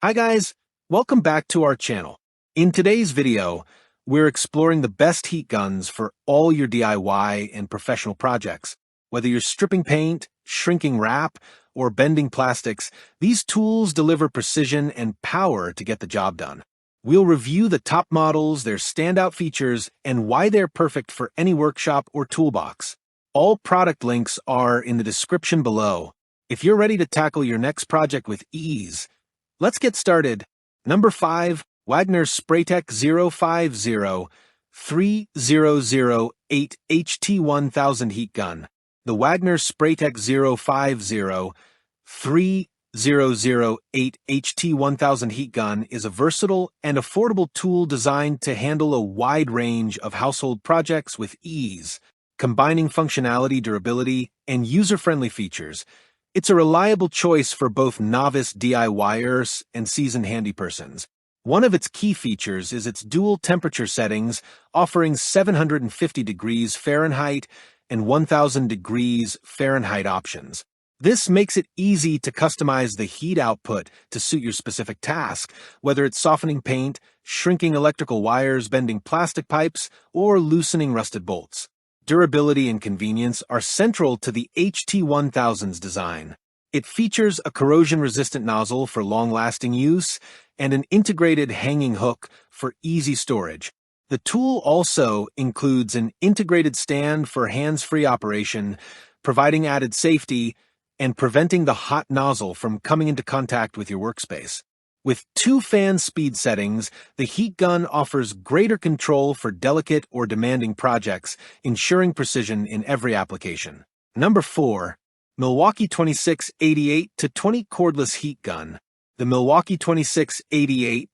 Hi guys, welcome back to our channel. In today's video, we're exploring the best heat guns for all your DIY and professional projects. Whether you're stripping paint, shrinking wrap, or bending plastics, these tools deliver precision and power to get the job done. We'll review the top models, their standout features, and why they're perfect for any workshop or toolbox. All product links are in the description below. If you're ready to tackle your next project with ease, let's get started. Number 5, Wagner Spraytech 050-3008 HT1000 Heat Gun. The Wagner Spraytech 050-3008 HT1000 Heat Gun is a versatile and affordable tool designed to handle a wide range of household projects with ease. Combining functionality, durability, and user-friendly features, it's a reliable choice for both novice DIYers and seasoned handypersons. One of its key features is its dual temperature settings, offering 750 degrees Fahrenheit and 1000 degrees Fahrenheit options. This makes it easy to customize the heat output to suit your specific task, whether it's softening paint, shrinking electrical wires, bending plastic pipes, or loosening rusted bolts. Durability and convenience are central to the HT1000's design. It features a corrosion-resistant nozzle for long-lasting use and an integrated hanging hook for easy storage. The tool also includes an integrated stand for hands-free operation, providing added safety and preventing the hot nozzle from coming into contact with your workspace. With 2 fan speed settings, the heat gun offers greater control for delicate or demanding projects, ensuring precision in every application. Number 4, Milwaukee 2688-20 Cordless Heat Gun. The Milwaukee 2688-20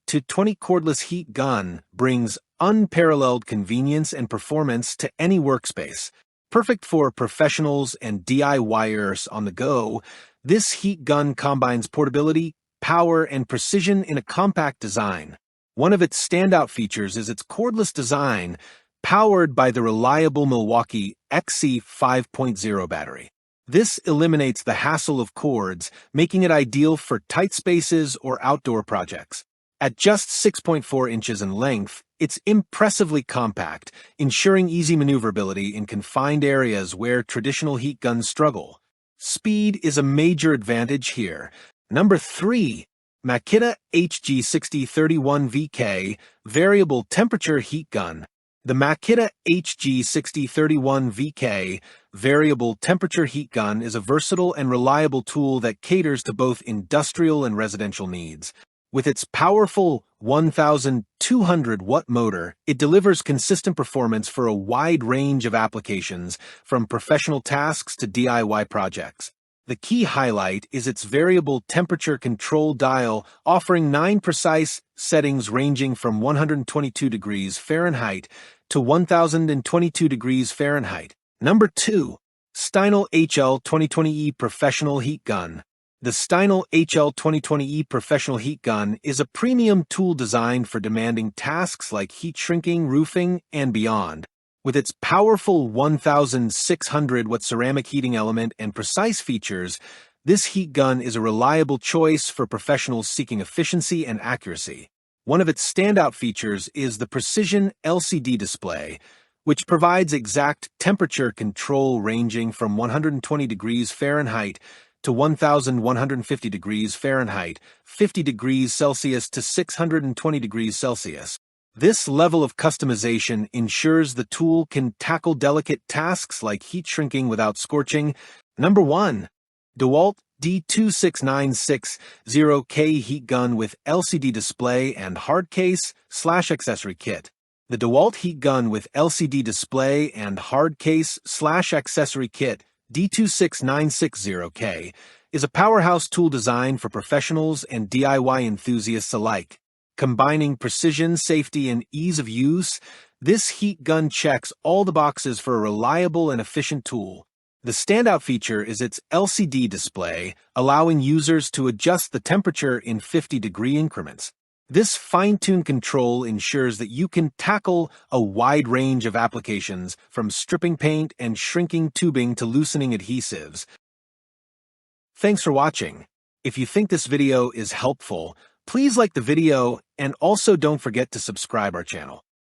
Cordless Heat Gun brings unparalleled convenience and performance to any workspace. Perfect for professionals and DIYers on the go, this heat gun combines portability, power, and precision in a compact design. One of its standout features is its cordless design, powered by the reliable Milwaukee XC 5.0 battery. This eliminates the hassle of cords, making it ideal for tight spaces or outdoor projects. At just 6.4 inches in length, it's impressively compact, ensuring easy maneuverability in confined areas where traditional heat guns struggle. Speed is a major advantage here. Number 3, Makita HG6031 VK Variable Temperature Heat Gun. The Makita HG6031 VK Variable Temperature Heat Gun is a versatile and reliable tool that caters to both industrial and residential needs. With its powerful 1,200-watt motor, it delivers consistent performance for a wide range of applications, from professional tasks to DIY projects. The key highlight is its variable temperature control dial, offering 9 precise settings ranging from 122 degrees Fahrenheit to 1022 degrees Fahrenheit. Number 2, Steinel HL2020E Professional Heat Gun. The Steinel HL2020E Professional Heat Gun is a premium tool designed for demanding tasks like heat shrinking, roofing, and beyond. With its powerful 1,600-watt ceramic heating element and precise features, this heat gun is a reliable choice for professionals seeking efficiency and accuracy. One of its standout features is the precision LCD display, which provides exact temperature control ranging from 120 degrees Fahrenheit to 1,150 degrees Fahrenheit, 50 degrees Celsius to 620 degrees Celsius. This level of customization ensures the tool can tackle delicate tasks like heat shrinking without scorching. Number 1, DeWalt D26960K Heat Gun with LCD display and hard case/accessory kit. The DeWalt heat gun with LCD display and hard case/accessory kit D26960K is a powerhouse tool designed for professionals and DIY enthusiasts alike. Combining precision, safety, and ease of use, this heat gun checks all the boxes for a reliable and efficient tool. The standout feature is its LCD display, allowing users to adjust the temperature in 50-degree increments. This fine-tuned control ensures that you can tackle a wide range of applications, from stripping paint and shrinking tubing to loosening adhesives. Thanks for watching. If you think this video is helpful, Please like the video and also don't forget to subscribe our channel.